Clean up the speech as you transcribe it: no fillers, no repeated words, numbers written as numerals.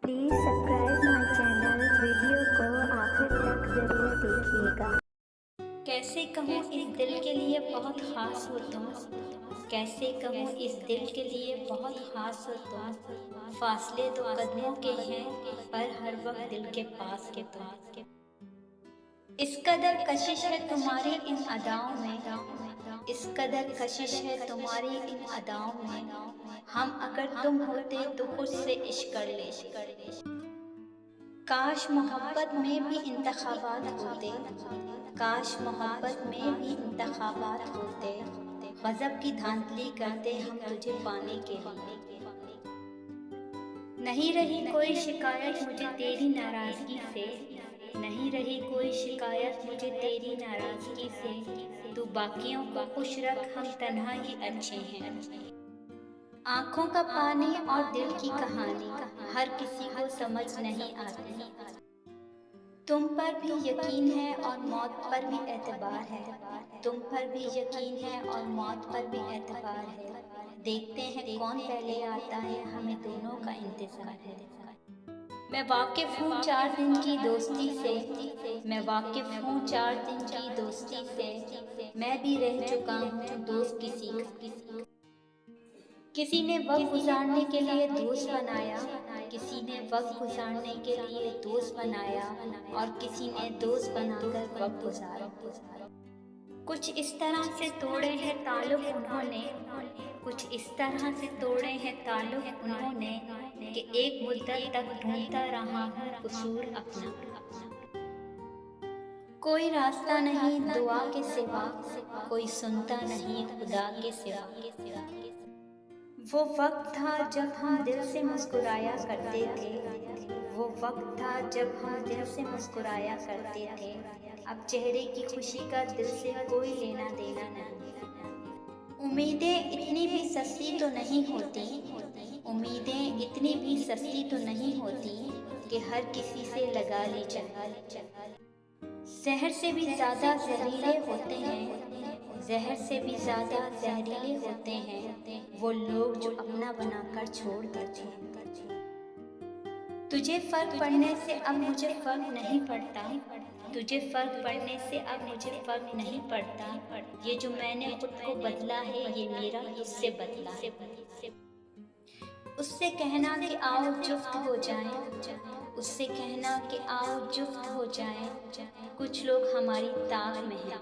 Please subscribe my channel. Video को आखिर तक ज़रूर देखिएगा। कैसे कहूँ इस दिल के लिए बहुत ख़ास हो तुम, कैसे कहूँ इस दिल के लिए बहुत ख़ास हो तुम। फासले तो कदमों के हैं पर हर वक्त दिल के पास हो तुम। इस कदर कशिश है तुम्हारी इन अदाओं में, इस कदर कशिश है तुम्हारी इन अदाओं में। हम अगर तुम होते तो खुद से इश्क कर ले। काश मोहब्बत में भी इंतखाबात होते, काश मोहब्बत में भी इंतखाबात होते। गज़ब की धांधली करते हम तुझे पाने के लिए। नहीं रही कोई शिकायत मुझे तेरी नाराज़गी से, नहीं रही कोई शिकायत मुझे तेरी नाराज़गी से। तू बाकियों को खुश रख, हम तन्हा ही अच्छे हैं। आँखों का पानी और दिल की कहानी हर किसी को समझ नहीं आती। तुम पर भी यकीन है और मौत पर भी एतबार है, तुम पर भी यकीन है और मौत पर भी एतबार है। देखते हैं कौन पहले आता है, हमें दोनों का इंतज़ार है। मैं वाकिफ़ हूँ 4 दिन की दोस्ती से, मैं वाकिफ़ हूँ 4 दिन की दोस्ती से। मैं भी रह चुका हूँ दोस्त किसी का। किसी ने वक्त गुजारने के लिए दोस्त बनाया, किसी ने वक्त गुजारने के लिए दोस्त बनाया, और किसी ने दोस्त बनाकर वक्त गुजारा। कुछ इस तरह से तोड़े हैं ताल्लुक उन्होंने, कुछ इस तरह से तोड़े हैं ताल्लुक उन्होंने, कि एक मुद्दत तक ढूंढता रहा हूँ कसूर अपना। कोई रास्ता नहीं दुआ के सिवा, कोई सुनता नहीं खुदा के सिवा। वो वक्त था जब हम दिल से मुस्कुराया करते थे, वो वक्त था जब हम दिल से मुस्कुराया करते थे। अब चेहरे की खुशी का दिल से कोई लेना देना नहीं। उम्मीदें इतनी भी सस्ती तो नहीं होती, उम्मीदें इतनी भी सस्ती तो नहीं होती कि हर किसी से लगा ली जाए। जहर से भी ज़्यादा जहरीले होते हैं, जहर से भी ज़्यादा जहरीले होते हैं वो लोग जो अपना बनाकर छोड़ देते हैं। तुझे फ़र्क पड़ने से अब मुझे फ़र्क नहीं पड़ता, तुझे फ़र्क पड़ने से अब मुझे फ़र्क नहीं पड़ता। ये जो मैंने खुद को बदला है ये मेरा तुझसे बदला है। उससे कहना कि आओ जुफ्त हो जाएं, उससे कहना कि आओ जुफ्त हो जाएं। कुछ लोग हमारी ताक में हैं,